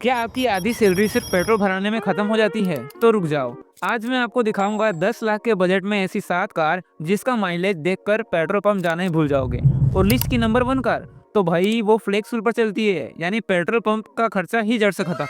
क्या आपकी आधी सैलरी सिर्फ पेट्रोल भराने में खत्म हो जाती है? तो रुक जाओ। आज मैं आपको दिखाऊंगा 10 लाख के बजट में ऐसी 7 कार जिसका माइलेज देखकर पेट्रोल पंप जाना ही भूल जाओगे। और लिस्ट की नंबर 1 कार तो भाई वो फ्लेक्स फ्यूल पर चलती है, यानी पेट्रोल पंप का खर्चा ही जड़ से खत्म।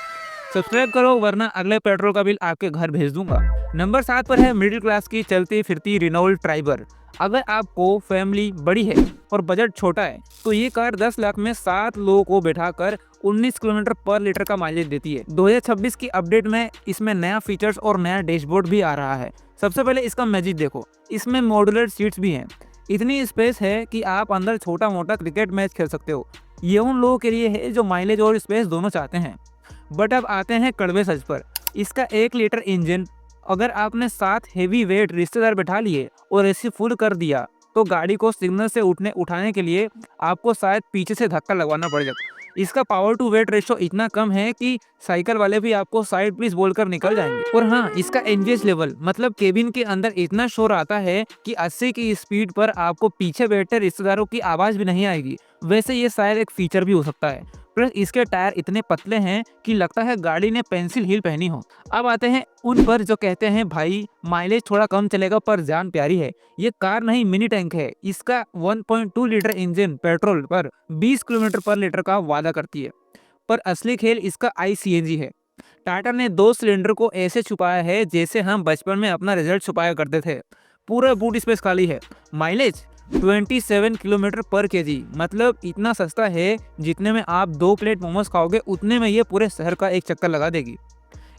सब्सक्राइब करो वरना अगले पेट्रोल का बिल आपके घर भेज दूंगा। नंबर 7 पर है मिडिल क्लास की चलती फिरती रिनोल्ट ट्राइबर। अगर आपको फैमिली बड़ी है और बजट छोटा है तो ये कार 10 लाख में 7 लोगों को बैठाकर 19 किलोमीटर पर लीटर का माइलेज देती है। 2026 की अपडेट में इसमें नया फीचर्स और नया डैशबोर्ड भी आ रहा है। सबसे पहले इसका मैजिक देखो, इसमें मॉड्यूलर सीट्स भी हैं। इतनी स्पेस है कि आप अंदर छोटा मोटा क्रिकेट मैच खेल सकते हो। ये उन लोगों के लिए है जो माइलेज और स्पेस दोनों चाहते हैं। बट अब आते हैं कड़वे सच पर। इसका 1 लीटर इंजन, अगर आपने 7 हेवी वेट रिश्तेदार बैठा लिए और एसी फुल कर दिया तो गाड़ी को सिग्नल से उठाने के लिए आपको शायद पीछे से धक्का लगवाना पड़ जाए। इसका पावर टू वेट रेशो इतना कम है कि साइकिल वाले भी आपको साइड प्लीज बोलकर निकल जाएंगे। और हाँ, इसका एंगेज लेवल मतलब केबिन के अंदर इतना शोर आता है कि 80 की स्पीड पर आपको पीछे बैठे रिश्तेदारों की आवाज भी नहीं आएगी। वैसे ये शायद एक फीचर भी हो सकता है। प्लस इसके टायर इतने पतले हैं कि लगता है गाड़ी ने पेंसिल हील पहनी हो। अब आते हैं उन पर जो कहते हैं भाई माइलेज थोड़ा कम चलेगा पर जान प्यारी है। ये कार नहीं, मिनी टैंक है। इसका 1.2 लीटर इंजन पेट्रोल पर 20 किलोमीटर पर लीटर का वादा करती है, पर असली खेल इसका ICNG है। टाटा ने 2 सिलेंडर को ऐसे छुपाया है जैसे हम बचपन में अपना रिजल्ट छुपाया करते थे। पूरा बूट स्पेस खाली है। माइलेज 27 किलोमीटर पर केजी, मतलब इतना सस्ता है जितने में आप 2 प्लेट मोमोज खाओगे उतने में ये पूरे शहर का एक चक्कर लगा देगी।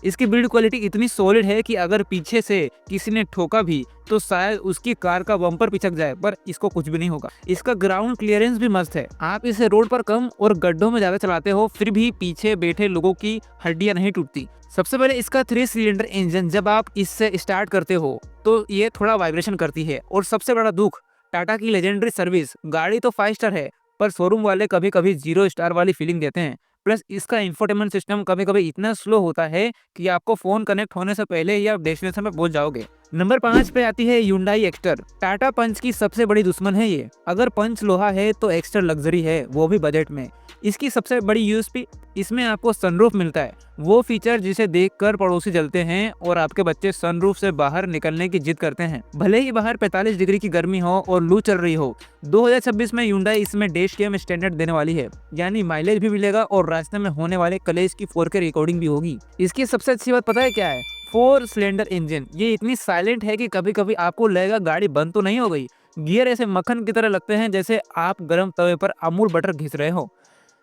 इसकी बिल्ड क्वालिटी इतनी सॉलिड है कि अगर पीछे से किसी ने ठोका भी तो शायद उसकी कार का बम्पर पिचक जाए, पर इसको कुछ भी नहीं होगा। इसका ग्राउंड क्लियरेंस भी मस्त है। आप इसे रोड पर कम और गड्ढों में ज्यादा चलाते हो फिर भी पीछे बैठे लोगों की हड्डियां नहीं टूटती। सबसे पहले इसका 3 सिलेंडर इंजन जब आप इससे स्टार्ट करते हो तो ये थोड़ा वाइब्रेशन करती है। और सबसे बड़ा दुख, टाटा की लेजेंडरी सर्विस। गाड़ी तो 5 स्टार है पर शोरूम वाले कभी कभी 0 स्टार वाली फीलिंग देते हैं। प्लस इसका इंफोटेनमेंट सिस्टम कभी कभी इतना स्लो होता है कि आपको फोन कनेक्ट होने से पहले ही आप डेस्टिनेशन पे पहुंच जाओगे। नंबर 5 पे आती है Hyundai एक्स्टर। टाटा पंच की सबसे बड़ी दुश्मन है ये। अगर पंच लोहा है तो एक्स्टर लग्जरी है, वो भी बजट में। इसकी सबसे बड़ी यूएसपी, इसमें आपको सनरूफ मिलता है, वो फीचर जिसे देखकर पड़ोसी जलते हैं और आपके बच्चे सनरूफ से बाहर निकलने की जिद करते हैं, भले ही बाहर 45 डिग्री की गर्मी हो और लू चल रही हो। 2026 में Hyundai इसमें डैश कैम स्टैंडर्ड देने वाली है, यानी माइलेज भी मिलेगा और रास्ते में होने वाले कलेश की 4K रिकॉर्डिंग भी होगी। इसकी सबसे अच्छी बात पता है क्या है? 4 सिलेंडर इंजन। ये इतनी साइलेंट है कि कभी कभी आपको लगेगा गाड़ी बंद तो नहीं हो गई। गियर ऐसे मक्खन की तरह लगते हैं जैसे आप गर्म तवे पर अमूल बटर घिस रहे हो।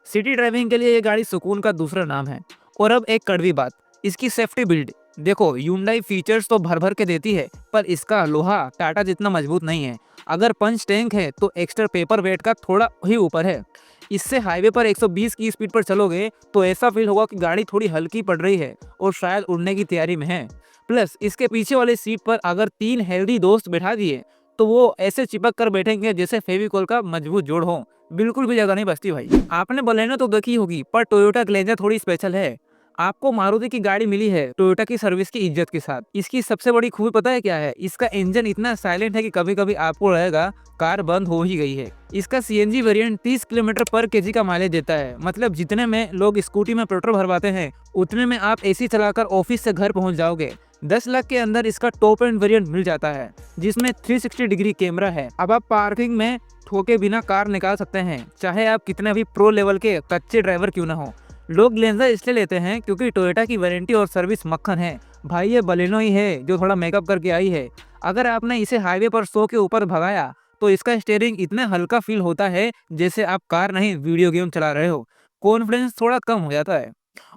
सिटी ड्राइविंग के लिए ये गाड़ी सुकून का दूसरा नाम है। और अब एक कड़वी बात, इसकी सेफ्टी बिल्ड देखो। Hyundai फीचर्स तो भर भर के देती है पर इसका लोहा टाटा जितना मजबूत नहीं है। अगर पंच टैंक है तो एक्स्ट्रा पेपर वेट का थोड़ा ही ऊपर है। इससे हाईवे पर 120 की स्पीड पर चलोगे तो ऐसा फील होगा कि गाड़ी थोड़ी हल्की पड़ रही है और शायद उड़ने की तैयारी में है। प्लस इसके पीछे वाले सीट पर अगर 3 हेल्दी दोस्त बैठा दिए तो वो ऐसे चिपक कर बैठेंगे जैसे फेविकोल का मजबूत जोड़ हो। बिल्कुल भी जगह नहीं बचती भाई। आपने बलेनो तो देखी होगी पर टोयोटा ग्लेंजर थोड़ी स्पेशल है। आपको मारुति की गाड़ी मिली है टोयोटा की सर्विस की इज्जत के साथ। इसकी सबसे बड़ी खूबी पता है क्या है? इसका इंजन इतना साइलेंट है कि कभी कभी आपको लगेगा कार बंद हो ही गई है। इसका CNG वेरिएंट 30 किलोमीटर पर केजी का माइलेज देता है, मतलब जितने में लोग स्कूटी में पेट्रोल भरवाते हैं उतने में आप AC चलाकर ऑफिस से घर पहुंच जाओगे। 10 लाख के अंदर इसका टॉप एंड वेरिएंट मिल जाता है जिसमें 360 डिग्री कैमरा है। अब आप पार्किंग में ठोके बिना कार निकाल सकते हैं, चाहे आप कितने भी प्रो लेवल के कच्चे ड्राइवर क्यों ना हो। लोग ग्लेंजर इसलिए लेते हैं क्योंकि टोयोटा की वारंटी और सर्विस मक्खन है। भाई ये बलेनो ही है जो थोड़ा मेकअप करके आई है। अगर आपने इसे हाईवे पर 100 के ऊपर भगाया तो इसका स्टीयरिंग इतना हल्का फील होता है जैसे आप कार नहीं वीडियो गेम चला रहे हो। कॉन्फिडेंस थोड़ा कम हो जाता है।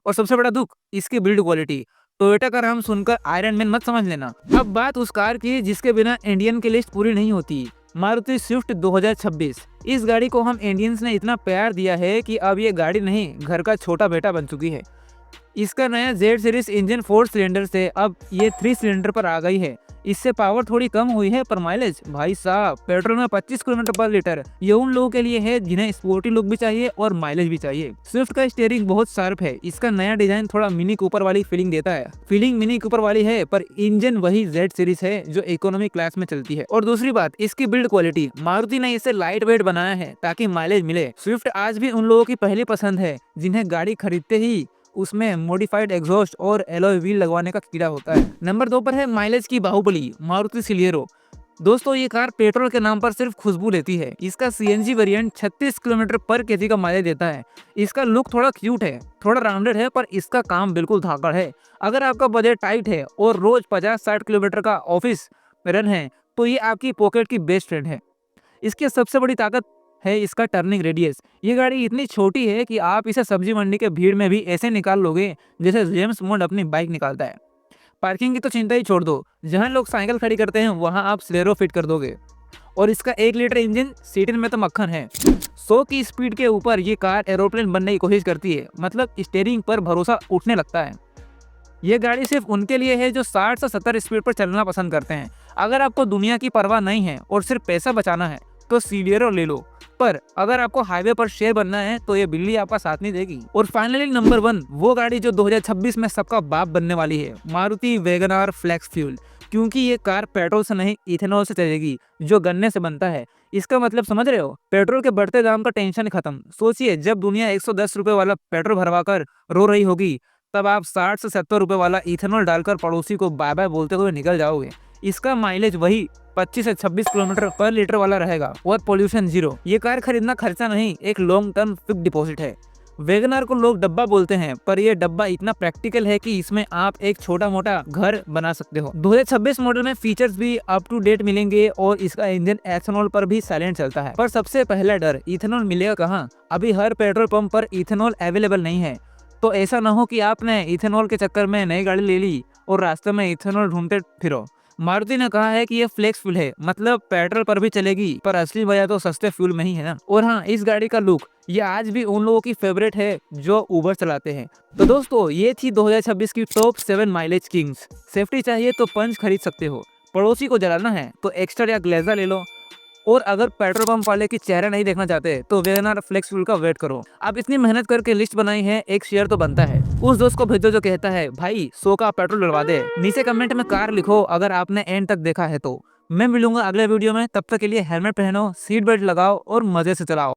और सबसे बड़ा दुख, इसकी बिल्ड क्वालिटी। टोयोटा का नाम सुनकर आयरन मैन मत समझ लेना। अब बात उस कार की जिसके बिना इंडियन की लिस्ट पूरी नहीं होती, मारुति स्विफ्ट 2026। इस गाड़ी को हम इंडियंस ने इतना प्यार दिया है कि अब ये गाड़ी नहीं, घर का छोटा बेटा बन चुकी है। इसका नया Z सीरीज इंजन 4 सिलेंडर से अब ये 3 सिलेंडर पर आ गई है। इससे पावर थोड़ी कम हुई है पर माइलेज भाई साहब पेट्रोल में 25 किलोमीटर पर लीटर। ये उन लोगों के लिए है जिन्हें स्पोर्टी लुक भी चाहिए और माइलेज भी चाहिए। स्विफ्ट का स्टीयरिंग बहुत शार्प है। इसका नया डिजाइन थोड़ा मिनी कूपर वाली फीलिंग देता है। फीलिंग मिनी कूपर वाली है पर इंजन वही Z सीरीज है जो इकोनॉमी क्लास में चलती है। और दूसरी बात, इसकी बिल्ड क्वालिटी। मारुति ने इसे लाइट वेट बनाया है ताकि माइलेज मिले। स्विफ्ट आज भी उन लोगों की पहली पसंद है जिन्हें गाड़ी खरीदते ही उसमें मॉडिफाइड एग्जॉस्ट और एलॉय व्हील लगवाने का कीड़ा होता है। नंबर 2 पर है माइलेज की बाहुबली मारुति सिलियरो। दोस्तों ये कार पेट्रोल के नाम पर सिर्फ खुशबू लेती है। इसका सीएनजी वेरिएंट 36 किलोमीटर पर केजी का माइलेज देता है। इसका लुक थोड़ा क्यूट है, थोड़ा राउंडेड है, पर इसका काम बिल्कुल धाकड़ है। अगर आपका बजट टाइट है और रोज 50-60 किलोमीटर का ऑफिस रन है तो ये आपकी पॉकेट की बेस्ट फ्रेंड है। इसकी सबसे बड़ी ताकत है इसका टर्निंग रेडियस। ये गाड़ी इतनी छोटी है कि आप इसे सब्जी मंडी के भीड़ में भी ऐसे निकाल लोगे जैसे जेम्स बॉन्ड अपनी बाइक निकालता है। पार्किंग की तो चिंता ही छोड़ दो, जहां लोग साइकिल खड़ी करते हैं वहां आप स्लेरो फिट कर दोगे। और इसका 1 लीटर इंजन सीटन में तो मक्खन है। 100 की स्पीड के ऊपर ये कार एरोप्लेन बनने की कोशिश करती है, मतलब स्टीयरिंग पर भरोसा उठने लगता है। ये गाड़ी सिर्फ उनके लिए है जो 60 से 70 स्पीड पर चलना पसंद करते हैं। अगर आपको दुनिया की परवाह नहीं है और सिर्फ पैसा बचाना है तो सिलियरो ले लो, पर अगर आपको हाईवे पर शेर बनना है तो ये बिल्ली आपका साथ नहीं देगी। और फाइनली नंबर 1 वो गाड़ी जो 2026 में सबका बाप बनने वाली है, Maruti Wagon R flex fuel. क्योंकि ये कार पेट्रोल से नहीं इथेनॉल से चलेगी जो गन्ने से बनता है। इसका मतलब समझ रहे हो, पेट्रोल के बढ़ते दाम का टेंशन खत्म। सोचिए जब दुनिया 110 रुपए वाला पेट्रोल भरवा कर रो रही होगी, तब आप 60 से 70 रुपए वाला इथेनॉल डालकर पड़ोसी को बाय बाय बोलते हुए निकल जाओगे। इसका माइलेज वही 25 से 26 किलोमीटर पर लीटर वाला रहेगा और पोल्यूशन जीरो। ये कार खरीदना खर्चा नहीं, एक लॉन्ग टर्म फिक्स डिपॉजिट है। वैगनआर को लोग डब्बा बोलते हैं, पर यह डब्बा इतना प्रैक्टिकल है कि इसमें आप एक छोटा मोटा घर बना सकते हो। 2026 मॉडल में फीचर्स भी अप टू डेट मिलेंगे और इसका इंजन एथेनॉल पर भी साइलेंट चलता है। पर सबसे पहला डर, इथेनॉल मिलेगा कहाँ? अभी हर पेट्रोल पंप पर इथेनॉल अवेलेबल नहीं है। तो ऐसा ना हो कि आपने इथेनॉल के चक्कर में नई गाड़ी ले ली और रास्ते में इथेनॉल ढूंढते फिरो। मारुति ने कहा है कि ये फ्लेक्स फ्यूल है, मतलब पेट्रोल पर भी चलेगी, पर असली वजह तो सस्ते फ्यूल में ही है ना। और हाँ, इस गाड़ी का लुक ये आज भी उन लोगों की फेवरेट है जो उबर चलाते हैं। तो दोस्तों ये थी 2026 की टॉप 7 माइलेज किंग्स। सेफ्टी चाहिए तो पंच खरीद सकते हो, पड़ोसी को जलाना है तो एक्स्ट्रा या ग्लेज़र ले लो, और अगर पेट्रोल पंप वाले की चेहरा नहीं देखना चाहते तो वैगनआर फ्लेक्स फ्यूल का वेट करो। अब इतनी मेहनत करके लिस्ट बनाई है, एक शेयर तो बनता है। उस दोस्त को भेजो जो कहता है भाई 100 का पेट्रोल डलवा दे। नीचे कमेंट में कार लिखो अगर आपने एंड तक देखा है तो। मैं मिलूंगा अगले वीडियो में, तब तक के लिए हेलमेट पहनो, सीट बेल्ट लगाओ और मजे से चलाओ।